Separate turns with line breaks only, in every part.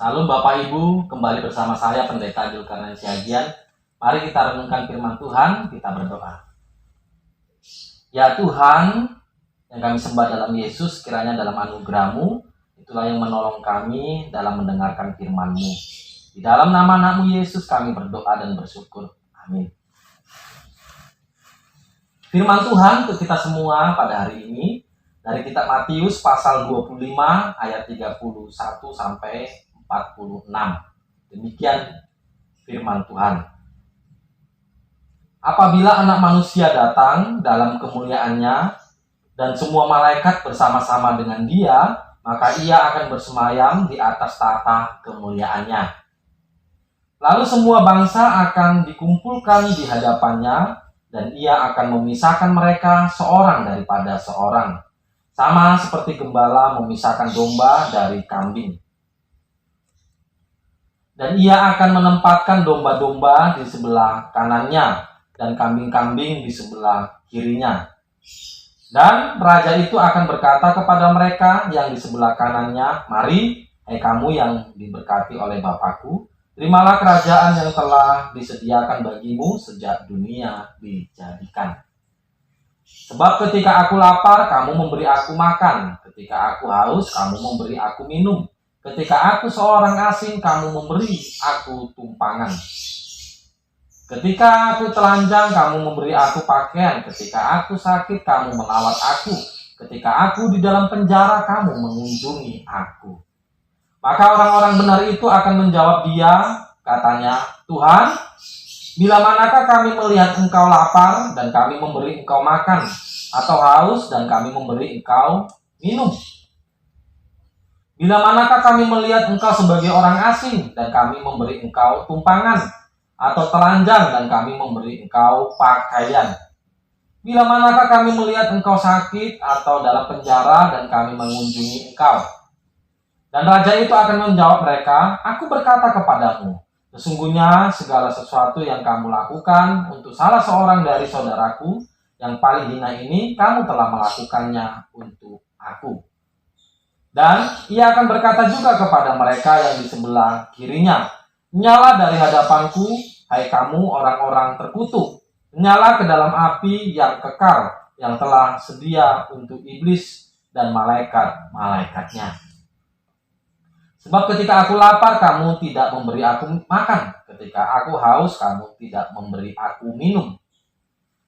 Salam Bapak Ibu, kembali bersama saya Pendeta Julkarnain Siagian. Mari kita renungkan firman Tuhan, kita berdoa. Ya Tuhan, yang kami sembah dalam Yesus, kiranya dalam anugerah-Mu, itulah yang menolong kami dalam mendengarkan firman-Mu. Di dalam nama Anak-Mu Yesus kami berdoa dan bersyukur. Amin. Firman Tuhan untuk kita semua pada hari ini dari kitab Matius pasal 25 ayat 31 sampai 46. Demikian firman Tuhan. Apabila Anak Manusia datang dalam kemuliaannya dan semua malaikat bersama-sama dengan Dia, maka Ia akan bersemayam di atas tahta kemuliaannya. Lalu semua bangsa akan dikumpulkan di hadapannya dan Ia akan memisahkan mereka seorang daripada seorang, sama seperti gembala memisahkan domba dari kambing. Dan Ia akan menempatkan domba-domba di sebelah kanannya dan kambing-kambing di sebelah kirinya. Dan raja itu akan berkata kepada mereka yang di sebelah kanannya, "Mari, hai kamu yang diberkati oleh Bapakku, terimalah kerajaan yang telah disediakan bagimu sejak dunia dijadikan. Sebab ketika aku lapar, kamu memberi aku makan. Ketika aku haus, kamu memberi aku minum. Ketika aku seorang asing, kamu memberi aku tumpangan. Ketika aku telanjang, kamu memberi aku pakaian. Ketika aku sakit, kamu melawat aku. Ketika aku di dalam penjara, kamu mengunjungi aku." Maka orang-orang benar itu akan menjawab Dia, katanya, "Tuhan, bila manakah kami melihat Engkau lapar dan kami memberi Engkau makan, atau haus dan kami memberi Engkau minum? Bila manakah kami melihat Engkau sebagai orang asing dan kami memberi Engkau tumpangan, atau telanjang dan kami memberi Engkau pakaian? Bila manakah kami melihat Engkau sakit atau dalam penjara dan kami mengunjungi Engkau?" Dan raja itu akan menjawab mereka, "Aku berkata kepadamu, sesungguhnya segala sesuatu yang kamu lakukan untuk salah seorang dari saudaraku yang paling hina ini, kamu telah melakukannya untuk aku." Dan Ia akan berkata juga kepada mereka yang di sebelah kirinya, "Nyala dari hadapanku, hai kamu orang-orang terkutuk, nyala ke dalam api yang kekal, yang telah sedia untuk iblis dan malaikat-malaikatnya. Sebab ketika aku lapar, kamu tidak memberi aku makan. Ketika aku haus, kamu tidak memberi aku minum.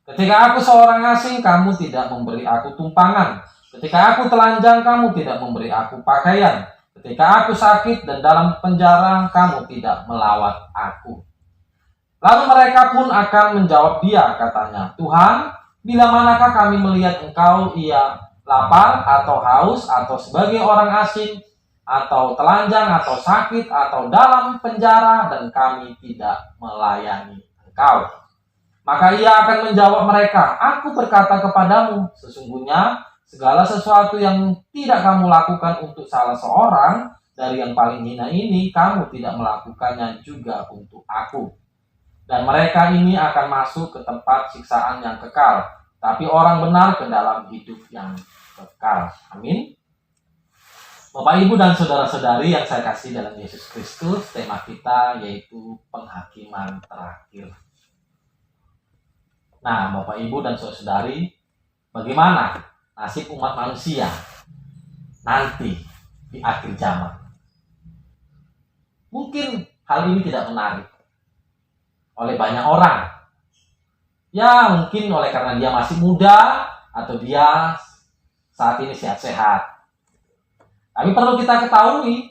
Ketika aku seorang asing, kamu tidak memberi aku tumpangan. Ketika aku telanjang, kamu tidak memberi aku pakaian. Ketika aku sakit dan dalam penjara, kamu tidak melawat aku." Lalu mereka pun akan menjawab Dia, katanya, "Tuhan, bila manakah kami melihat Engkau lapar atau haus atau sebagai orang asing atau telanjang atau sakit atau dalam penjara dan kami tidak melayani Engkau?" Maka Ia akan menjawab mereka, "Aku berkata kepadamu, sesungguhnya segala sesuatu yang tidak kamu lakukan untuk salah seorang dari yang paling hina ini, kamu tidak melakukannya juga untuk aku. Dan mereka ini akan masuk ke tempat siksaan yang kekal, tapi orang benar ke dalam hidup yang kekal." Amin. Bapak, Ibu, dan saudara-saudari yang saya kasih dalam Yesus Kristus, tema kita yaitu penghakiman terakhir. Nah, Bapak, Ibu, dan saudara-saudari, bagaimana nasib umat manusia nanti di akhir zaman? Mungkin hal ini tidak menarik oleh banyak orang. Ya, mungkin oleh karena dia masih muda atau dia saat ini sehat-sehat. Tapi perlu kita ketahui,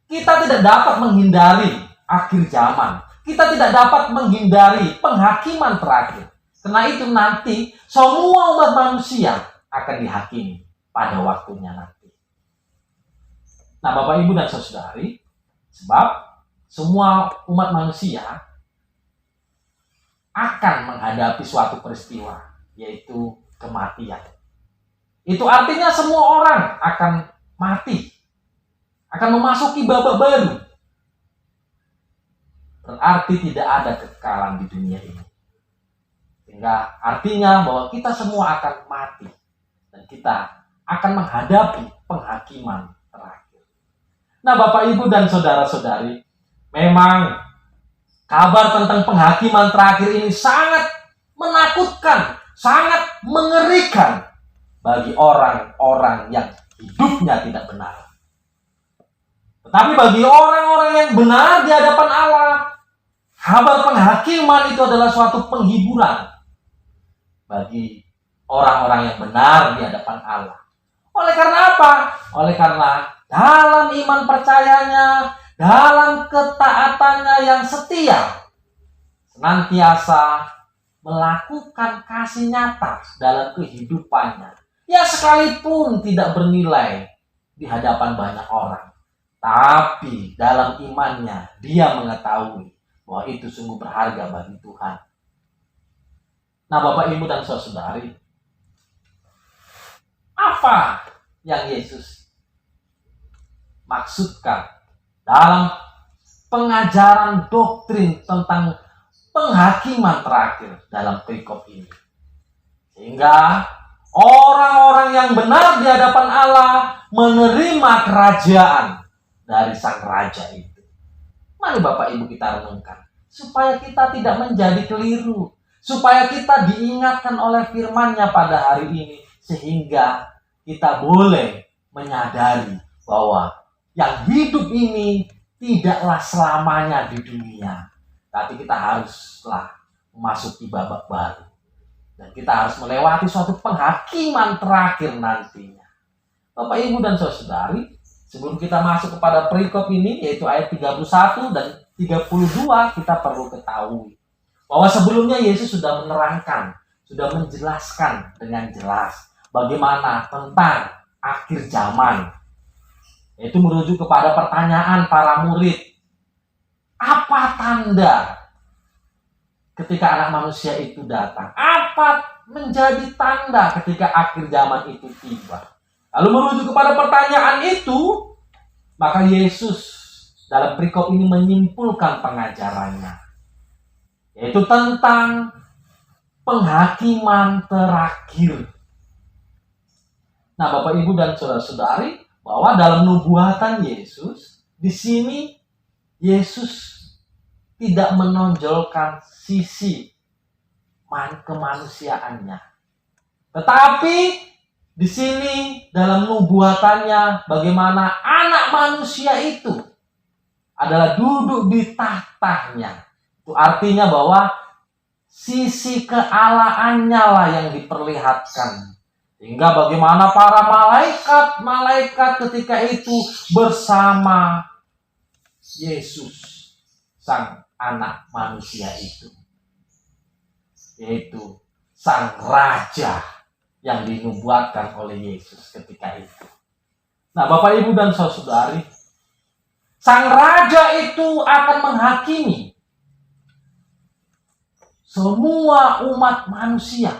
kita tidak dapat menghindari akhir zaman. Kita tidak dapat menghindari penghakiman terakhir. Karena itu nanti semua umat manusia akan dihakimi pada waktunya nanti. Nah, Bapak, Ibu, dan saudari, sebab semua umat manusia akan menghadapi suatu peristiwa, yaitu kematian. Itu artinya semua orang akan mati, akan memasuki babak baru. Berarti tidak ada kekekalan di dunia ini. Sehingga artinya bahwa kita semua akan mati dan kita akan menghadapi penghakiman terakhir. Nah, Bapak, Ibu, dan saudara-saudari, memang kabar tentang penghakiman terakhir ini sangat menakutkan, sangat mengerikan bagi orang-orang yang hidupnya tidak benar. Tetapi bagi orang-orang yang benar di hadapan Allah, kabar penghakiman itu adalah suatu penghiburan bagi orang-orang yang benar di hadapan Allah. Oleh karena apa? Oleh karena dalam iman percayanya, dalam ketaatannya yang setia, senantiasa melakukan kasih nyata dalam kehidupannya. Ya, sekalipun tidak bernilai di hadapan banyak orang, tapi dalam imannya dia mengetahui bahwa itu sungguh berharga bagi Tuhan. Nah, Bapak, Ibu, dan saudari, apa yang Yesus maksudkan dalam pengajaran doktrin tentang penghakiman terakhir dalam perikop ini? Sehingga orang-orang yang benar di hadapan Allah menerima kerajaan dari sang raja itu. Mari Bapak Ibu kita renungkan, supaya kita tidak menjadi keliru, supaya kita diingatkan oleh firman-Nya pada hari ini, sehingga kita boleh menyadari bahwa yang hidup ini tidaklah selamanya di dunia, tapi kita haruslah memasuki babak baru. Dan kita harus melewati suatu penghakiman terakhir nantinya. Bapak, Ibu, dan saudari, sebelum kita masuk kepada perikop ini, yaitu ayat 31 dan 32, kita perlu ketahui bahwa sebelumnya Yesus sudah menerangkan, sudah menjelaskan dengan jelas bagaimana tentang akhir zaman. Yaitu merujuk kepada pertanyaan para murid. Apa tanda ketika Anak Manusia itu datang? Apa menjadi tanda ketika akhir zaman itu tiba? Lalu merujuk kepada pertanyaan itu, maka Yesus dalam perikop ini menyimpulkan pengajarannya, yaitu tentang penghakiman terakhir. Nah, Bapak, Ibu, dan saudara-saudari, bahwa dalam nubuatan Yesus, di sini Yesus tidak menonjolkan sisi kemanusiaannya. Tetapi di sini dalam nubuatannya bagaimana Anak Manusia itu adalah duduk di tahtanya. Itu artinya bahwa sisi kealahannya lah yang diperlihatkan. Sehingga bagaimana para malaikat ketika itu bersama Yesus, sang Anak Manusia itu, yaitu sang Raja yang dinubuatkan oleh Yesus ketika itu. Nah, Bapak, Ibu, dan saudari, sang Raja itu akan menghakimi semua umat manusia,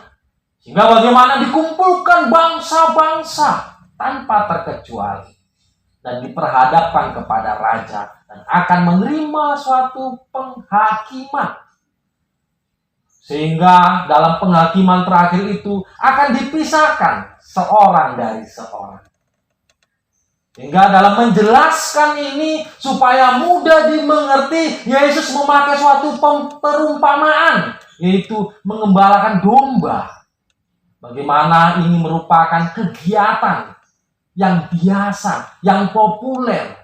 sehingga bagaimana dikumpulkan bangsa-bangsa tanpa terkecuali dan diperhadapkan kepada Raja dan akan menerima suatu penghakiman. Sehingga dalam penghakiman terakhir itu akan dipisahkan seorang dari seorang. Sehingga dalam menjelaskan ini supaya mudah dimengerti, Yesus memakai suatu perumpamaan, yaitu mengembalakan domba. Bagaimana ini merupakan kegiatan yang biasa, yang populer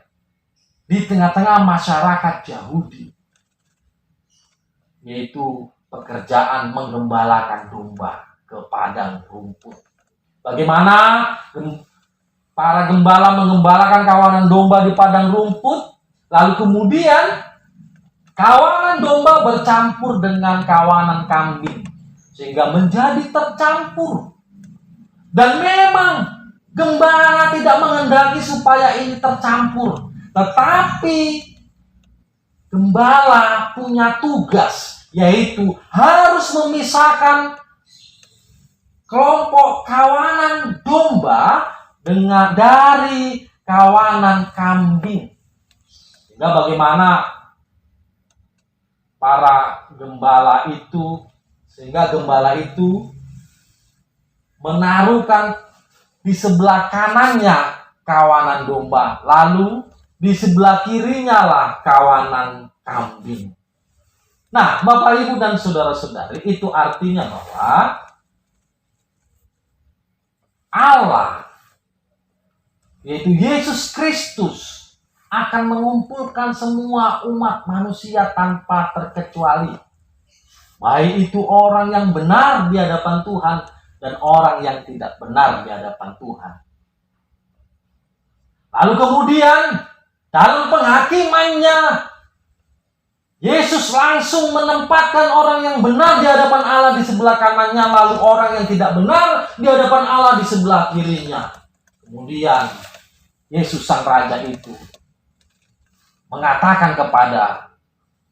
di tengah-tengah masyarakat Yahudi, yaitu pekerjaan menggembalakan domba ke padang rumput. Bagaimana para gembala menggembalakan kawanan domba di padang rumput, lalu kemudian kawanan domba bercampur dengan kawanan kambing, sehingga menjadi tercampur. Dan memang gembala tidak menghendaki supaya ini tercampur, tetapi gembala punya tugas, yaitu harus memisahkan kelompok kawanan domba dari kawanan kambing. Sehingga bagaimana gembala itu menaruhkan di sebelah kanannya kawanan domba, lalu di sebelah kirinya lah kawanan kambing. Nah, Bapak Ibu dan saudara-saudari, itu artinya bahwa Allah, yaitu Yesus Kristus, akan mengumpulkan semua umat manusia tanpa terkecuali. Baik itu orang yang benar di hadapan Tuhan dan orang yang tidak benar di hadapan Tuhan. Lalu kemudian dalam penghakimannya, Yesus langsung menempatkan orang yang benar di hadapan Allah di sebelah kanannya, lalu orang yang tidak benar di hadapan Allah di sebelah kirinya. Kemudian Yesus sang Raja itu mengatakan kepada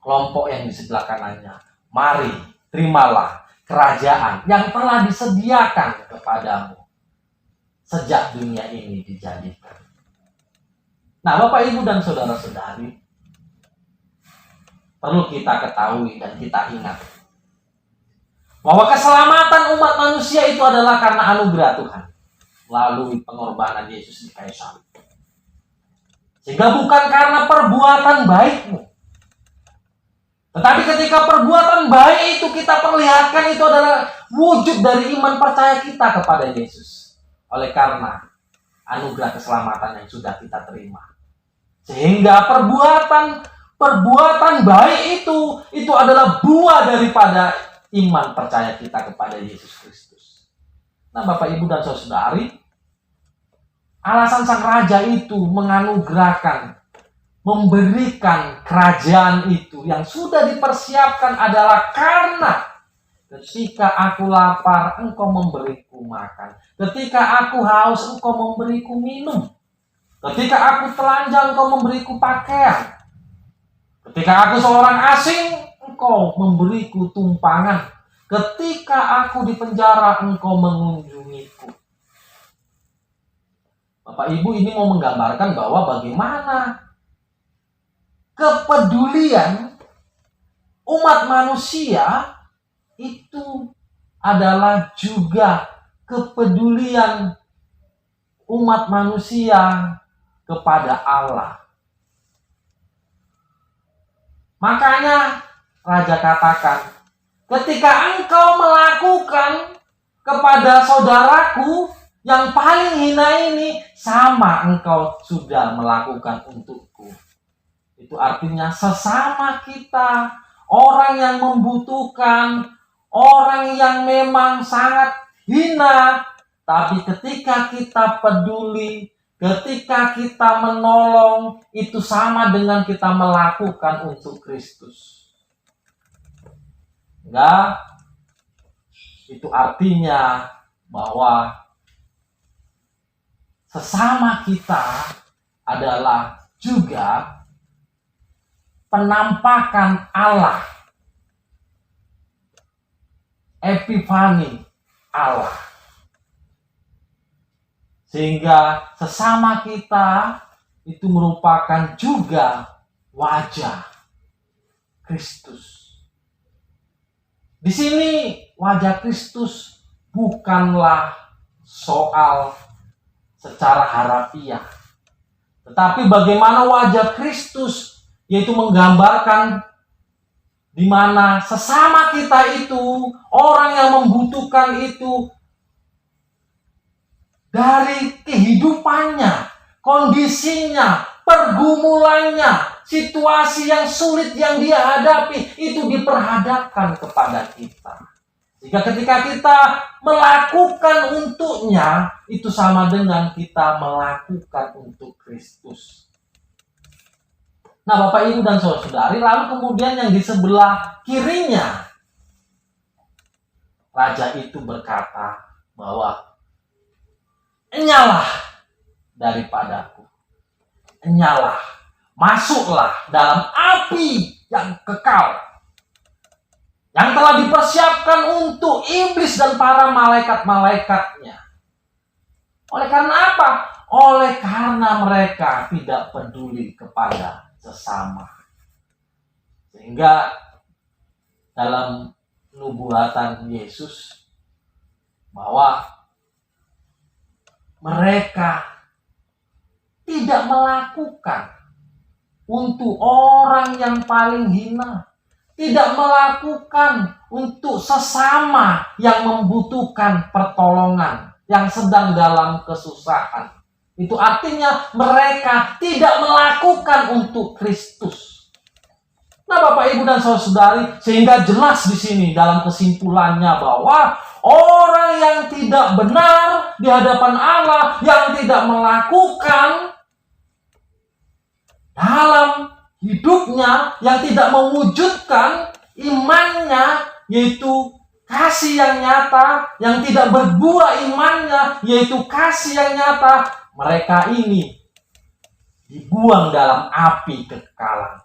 kelompok yang di sebelah kanannya, mari terimalah kerajaan yang telah disediakan kepadamu sejak dunia ini dijadikan. Nah, Bapak Ibu dan saudara-saudari, perlu kita ketahui dan kita ingat bahwa keselamatan umat manusia itu adalah karena anugerah Tuhan melalui pengorbanan Yesus di kayu salib. Sehingga bukan karena perbuatan baikmu. Tetapi ketika perbuatan baik itu kita perlihatkan, itu adalah wujud dari iman percaya kita kepada Yesus. Oleh karena anugerah keselamatan yang sudah kita terima. Sehingga perbuatan baik itu adalah buah daripada iman percaya kita kepada Yesus Kristus. Nah, Bapak Ibu dan saudari, alasan sang Raja itu menganugerahkan, memberikan kerajaan itu yang sudah dipersiapkan adalah karena ketika aku lapar, engkau memberiku makan. Ketika aku haus, engkau memberiku minum. Ketika aku telanjang, engkau memberiku pakaian. Ketika aku seorang asing, engkau memberiku tumpangan. Ketika aku di penjara, engkau mengunjungiku. Bapak Ibu, ini mau menggambarkan bahwa bagaimana kepedulian umat manusia itu adalah juga kepedulian umat manusia kepada Allah. Makanya Raja katakan, ketika engkau melakukan kepada saudaraku yang paling hina ini, sama engkau sudah melakukan untukku. Itu artinya sesama kita, orang yang membutuhkan, orang yang memang sangat hina, tapi ketika kita peduli, ketika kita menolong, itu sama dengan kita melakukan untuk Kristus. Enggak, itu artinya bahwa sesama kita adalah juga penampakan Allah, epifani Allah. Sehingga sesama kita itu merupakan juga wajah Kristus. Di sini wajah Kristus bukanlah soal secara harafiah, tetapi bagaimana wajah Kristus, yaitu menggambarkan di mana sesama kita itu, orang yang membutuhkan itu, dari kehidupannya, kondisinya, pergumulannya, situasi yang sulit yang dia hadapi, itu diperhadapkan kepada kita. Jika ketika kita melakukan untuknya, itu sama dengan kita melakukan untuk Kristus. Nah, Bapak Ibu dan saudara-saudari, lalu kemudian yang di sebelah kirinya, Raja itu berkata bahwa enyalah daripadaku, enyalah, masuklah dalam api yang kekal, yang telah dipersiapkan untuk iblis dan para malaikat-malaikatnya. Oleh karena apa? Oleh karena mereka tidak peduli kepada sesama. Sehingga dalam nubuatan Yesus bahwa mereka tidak melakukan untuk orang yang paling hina, tidak melakukan untuk sesama yang membutuhkan pertolongan, yang sedang dalam kesusahan. Itu artinya mereka tidak melakukan untuk Kristus. Nah, Bapak, Ibu, dan saudara-saudari, sehingga jelas di sini dalam kesimpulannya bahwa orang yang tidak benar di hadapan Allah, yang tidak melakukan dalam hidupnya, yang tidak mewujudkan imannya, yaitu kasih yang nyata, yang tidak berbuah imannya, yaitu kasih yang nyata, mereka ini dibuang dalam api kekekalan.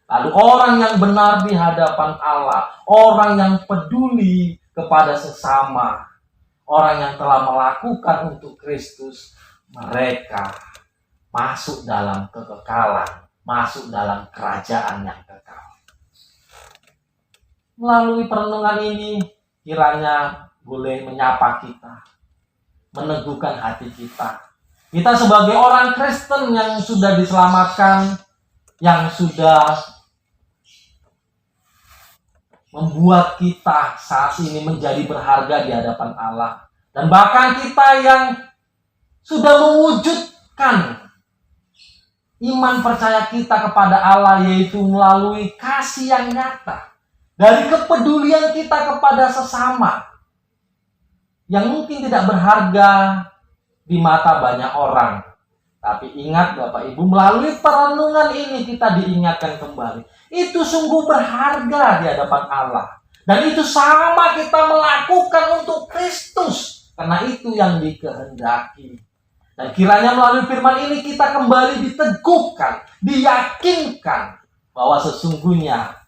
Lalu orang yang benar di hadapan Allah, orang yang peduli kepada sesama, orang yang telah melakukan untuk Kristus, mereka masuk dalam kekekalan, masuk dalam kerajaan yang kekal. Melalui perenungan ini, kiranya boleh menyapa kita, meneguhkan hati kita. Kita sebagai orang Kristen yang sudah diselamatkan, yang sudah membuat kita saat ini menjadi berharga di hadapan Allah. Dan bahkan kita yang sudah mewujudkan iman percaya kita kepada Allah, yaitu melalui kasih yang nyata. Dari kepedulian kita kepada sesama, yang mungkin tidak berharga di mata banyak orang. Tapi ingat Bapak Ibu, melalui perenungan ini kita diingatkan kembali. Itu sungguh berharga di hadapan Allah. Dan itu sama kita melakukan untuk Kristus. Karena itu yang dikehendaki. Dan kiranya melalui firman ini kita kembali diteguhkan, diyakinkan bahwa sesungguhnya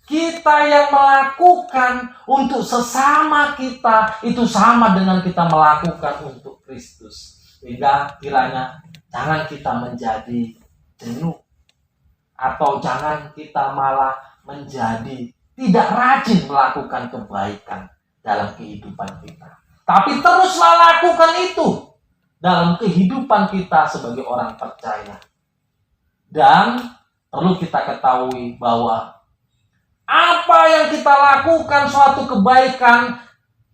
kita yang melakukan untuk sesama kita itu sama dengan kita melakukan untuk Kristus. Sehingga kiranya jangan kita menjadi jenuh, atau jangan kita malah menjadi tidak rajin melakukan kebaikan dalam kehidupan kita. Tapi teruslah lakukan itu dalam kehidupan kita sebagai orang percaya. Dan perlu kita ketahui bahwa apa yang kita lakukan, suatu kebaikan,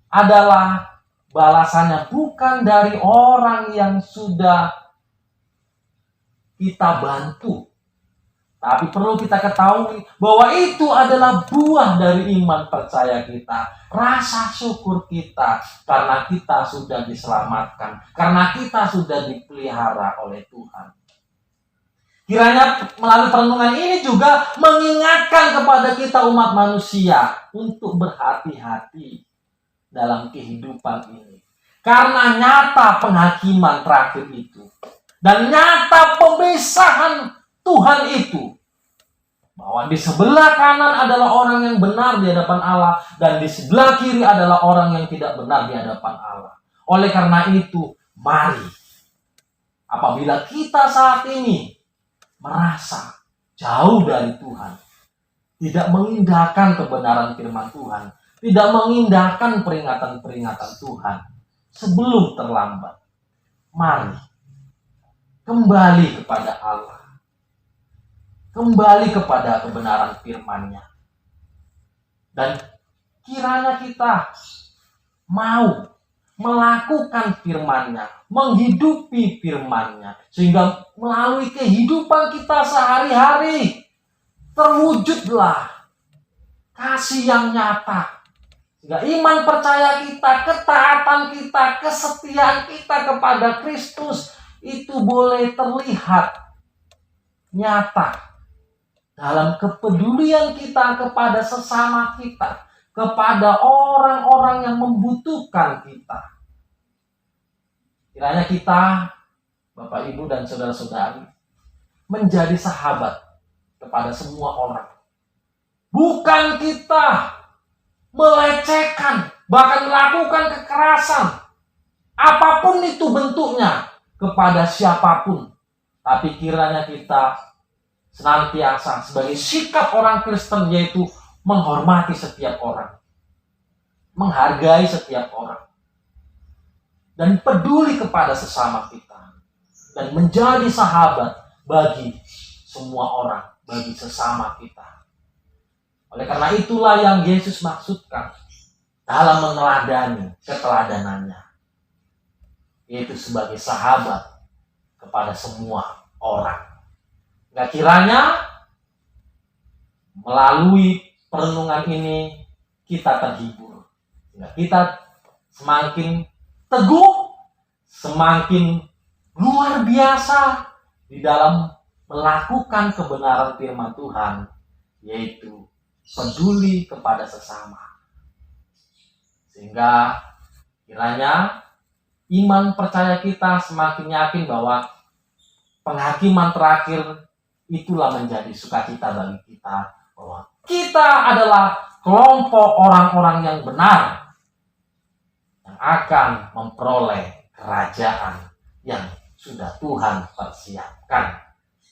adalah balasannya bukan dari orang yang sudah kita bantu. Tapi perlu kita ketahui bahwa itu adalah buah dari iman percaya kita. Rasa syukur kita karena kita sudah diselamatkan. Karena kita sudah dipelihara oleh Tuhan. Kiranya melalui perenungan ini juga mengingatkan kepada kita umat manusia untuk berhati-hati dalam kehidupan ini. Karena nyata penghakiman terakhir itu. Dan nyata pemisahan Tuhan itu, bahwa di sebelah kanan adalah orang yang benar di hadapan Allah, dan di sebelah kiri adalah orang yang tidak benar di hadapan Allah. Oleh karena itu, mari, apabila kita saat ini merasa jauh dari Tuhan, tidak mengindahkan kebenaran firman Tuhan, tidak mengindahkan peringatan-peringatan Tuhan, sebelum terlambat, mari kembali kepada Allah. Kembali kepada kebenaran firman-Nya. Dan kiranya kita mau melakukan firman-Nya, menghidupi firman-Nya, sehingga melalui kehidupan kita sehari-hari terwujudlah kasih yang nyata. Sehingga iman percaya kita, ketaatan kita, kesetiaan kita kepada Kristus itu boleh terlihat nyata dalam kepedulian kita kepada sesama kita, kepada orang-orang yang membutuhkan kita. Kiranya kita, Bapak, Ibu, dan saudara-saudari, menjadi sahabat kepada semua orang. Bukan kita melecehkan, bahkan melakukan kekerasan, apapun itu bentuknya, kepada siapapun. Tapi kiranya kita senantiasa sebagai sikap orang Kristen, yaitu menghormati setiap orang, menghargai setiap orang, dan peduli kepada sesama kita, dan menjadi sahabat bagi semua orang, bagi sesama kita. Oleh karena itulah yang Yesus maksudkan dalam meneladani keteladanannya, yaitu sebagai sahabat kepada semua orang. Gak kiranya melalui perenungan ini kita terhibur, kita semakin teguh, semakin luar biasa di dalam melakukan kebenaran firman Tuhan, yaitu peduli kepada sesama. Sehingga kiranya iman percaya kita semakin yakin bahwa penghakiman terakhir itulah menjadi sukacita bagi kita, bahwa kita adalah kelompok orang-orang yang benar yang akan memperoleh kerajaan yang sudah Tuhan persiapkan.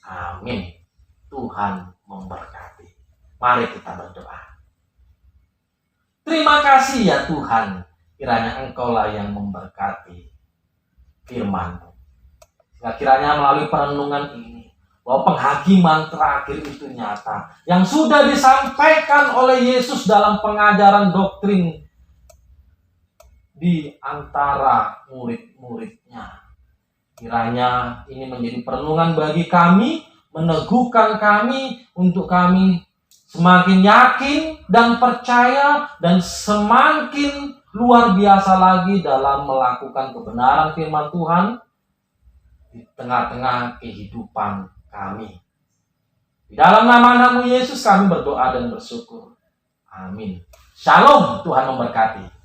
Amin. Tuhan memberkati. Mari kita berdoa. Terima kasih ya Tuhan, kiranya Engkaulah yang memberkati firman-Mu. Kiranya melalui perenungan ini, bahwa penghakiman terakhir itu nyata, yang sudah disampaikan oleh Yesus dalam pengajaran doktrin di antara murid-muridnya. Kiranya ini menjadi perenungan bagi kami, meneguhkan kami untuk kami semakin yakin dan percaya dan semakin luar biasa lagi dalam melakukan kebenaran firman Tuhan di tengah-tengah kehidupan kami. Di dalam nama-Mu Yesus kami berdoa dan bersyukur. Amin. Shalom, Tuhan memberkati.